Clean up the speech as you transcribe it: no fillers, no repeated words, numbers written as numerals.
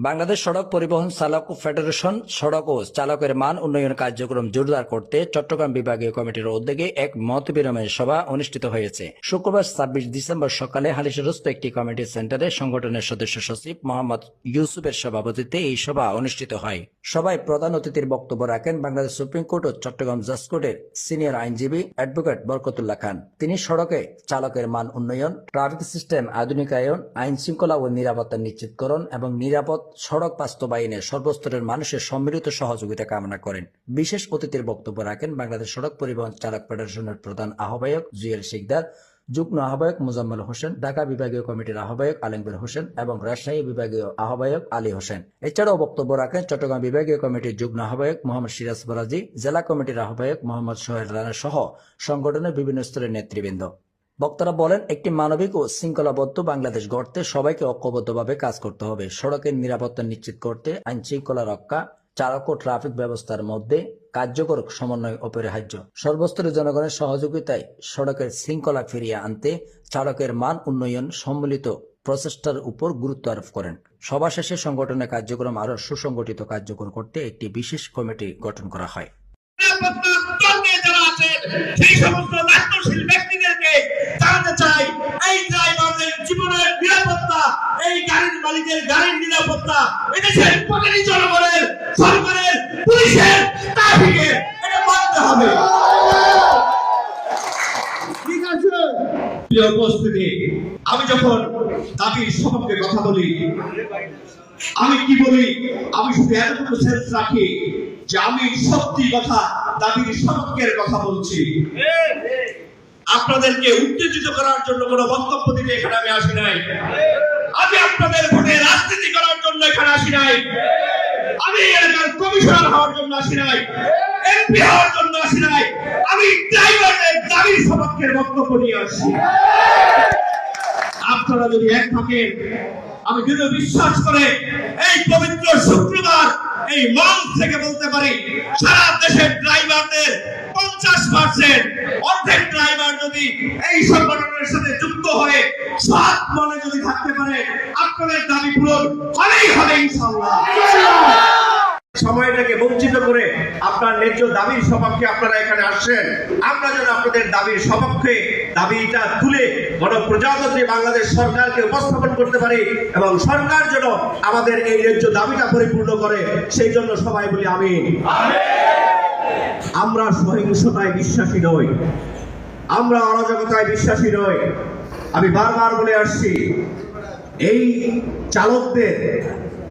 বাংলাদেশ সড়ক পরিবহন চালক ফেডারেশন সড়ক ও চালকের মান উন্নয়ন কার্যক্রম জোরদার করতে চট্টগ্রাম বিভাগীয় কমিটির উদ্যোগে এক মতবিনিময় সভা অনুষ্ঠিত হয়েছে। শুক্রবার ২৬ ডিসেম্বর সকালে হালিশহরস্থ একটি কমিটি সেন্টারে সংগঠনের সদস্য সচিব মোহাম্মদ ইউসুফের সভাপতিত্বে এই সভা অনুষ্ঠিত হয়। সভায় প্রধান অতিথির বক্তব্য রাখেন বাংলাদেশ সুপ্রিম কোর্ট ও চট্টগ্রাম জাজ কোর্টের সিনিয়র আইনজীবী অ্যাডভোকেট বরকতুল্লাহ খান। তিনি সড়কে চালকের মান উন্নয়ন, ট্রাফিক সিস্টেম আধুনিকায়ন, আইন শৃঙ্খলা ও নিরাপত্তা নিশ্চিতকরণ এবং নিরাপদ সড়ক বাস্তবায়নে সর্বস্তরের মানুষের সম্মিলিত সহযোগিতা কামনা করেন। বিশেষ অতিথির বক্তব্য রাখেন বাংলাদেশ সড়ক পরিবহন চালক ফেডারেশনের প্রধান আহ্বায়ক জুয়েল শিকদার, যুগ্ম আহ্বায়ক মোজাম্মেল হোসেন, ঢাকা বিভাগীয় কমিটির আহ্বায়ক আলমগীর হোসেন এবং রাজশাহী বিভাগীয় আহ্বায়ক আলী হোসেন। এছাড়াও বক্তব্য রাখেন চট্টগ্রাম বিভাগীয় কমিটির যুগ্ম আহ্বায়ক মোহাম্মদ সিরাজ বরাজি, জেলা কমিটির আহ্বায়ক মোহাম্মদ সোহেল রানা সহ সংগঠনের বিভিন্ন স্তরের নেতৃবৃন্দ। বক্তারা বলেন, একটি মানবিক ও শৃঙ্খলাবদ্ধ বাংলাদেশ গড়তে সবাইকে ঐক্যবদ্ধভাবে কাজ করতে হবে। সড়কের নিরাপত্তা নিশ্চিত করতে আইন শৃঙ্খলা রক্ষা, চালক ও ট্রাফিক ব্যবস্থার মধ্যে কার্যকর সমন্বয় অপরিহার্য। সর্বস্তরের জনগণের সহযোগিতায় সড়কের শৃঙ্খলা ফিরিয়ে আনতে চালকের মান উন্নয়ন সম্মিলিত প্রচেষ্টার উপর গুরুত্ব আরোপ করেন। সভা শেষে সংগঠনের কার্যক্রম আরও সুসংগঠিত কার্যকর করতে একটি বিশেষ কমিটি গঠন করা হয়। সেই সমস্ত দায়িত্বশীল ব্যক্তিদেরকে জানাতে চাই, এই ড্রাইভারদের জীবনের নিরাপত্তা, এই গাড়ির মালিকের গাড়ির নিরাপত্তা এদেশের প্রতিটি জনগণের, সরকারের, পুলিশের, ট্রাফিকের এটা মানতে হবে। ঠিক আছে প্রিয় উপস্থিতি, আমি যখন দাবির সপক্ষে কথা বলি, আমি কি বলি, আমি শুধু এতটুকু সেন্স রাখি যে আমি সত্যি কথা দাবির সপক্ষের কথা বলছি। আপনাদেরকে উত্তেজিত করার জন্য কোনো বক্তব্য দিতে এখানে আমি আসি নাই। আমি আপনাদের ভোটে রাজনীতি করার জন্য এখানে আসি নাই। আমি এলাকার কমিশনার হওয়ার জন্য আসি নাই, এমপি হওয়ার জন্য আসি নাই। আমি ড্রাইভারদের দাবির সপক্ষের বক্তব্য নিয়ে আসছি। আপনারা যদি এক থাকেন, আমি দৃঢ় বিশ্বাস করে এই পবিত্র শুক্রবার এই মঞ্চ থেকে বলতে পারি, সারা দেশের ড্রাইভারদের 50% অর্ধেক ড্রাইভার যদি এই সংগঠনের সাথে যুক্ত হয়ে সৎ মনে যদি থাকতে পারে, আপনাদের দাবি পূরণ হলেই হবে ইনশাআল্লাহ। সময়টাকে বঞ্চিত করে আপনার ন্যায্য দাবির সপক্ষে আপনারা এখানে আসছেন। আমরা যেন আপনাদের দাবির সপক্ষে দাবিটা তুলে গণপ্রজাতন্ত্রী বাংলাদেশ সরকারকে উপস্থাপন করতে পারি এবং সরকার যেন আমাদের এই ন্যায্য দাবিটা পরিপূর্ণ করে, সেই জন্য সবাই বলি আমিন। আমরা সহিংসতায় বিশ্বাসী নই, আমরা অরাজকতায় বিশ্বাসী নই। আমি বারবার বলে আসছি, এই চালকদের